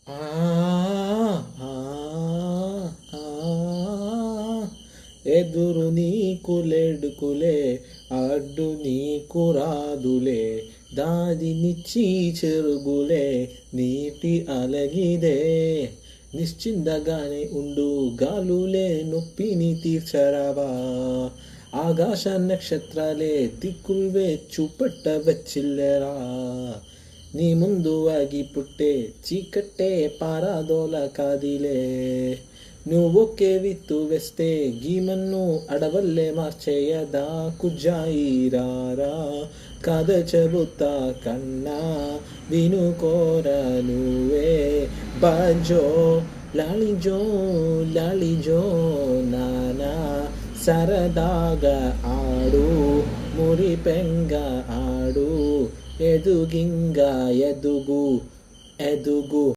ఆ ఆ ఆ ఎదురు నీకు లెడుకులే అడ్డు నీకు రాదులే దాదినిచ్చి చెరుగులే నీటి అలగిదే నిశ్చిందగానే ఉండు గాలులే నొప్పిని తీర్చరావా ఆకాశ నక్షత్రాలే దిక్కుల్వే చూపెట్టవచ్చిల్లెరా నీ ముందు ఆగి పుట్టే చీకట్టే పారాదోల కాదిలే నువ్వొకే విత్తు వేస్తే గీమన్ను అడవల్లే మార్చేయదా కుజాయిరారా కథ చెబుతా కన్నా వినుకోరా నువ్వే బాజో లాలిజో లాలిజో నానా సరదాగా ఆడు మురిపెంగ ఆడు ఎదుగింగా ఎదుగు ఎదుగు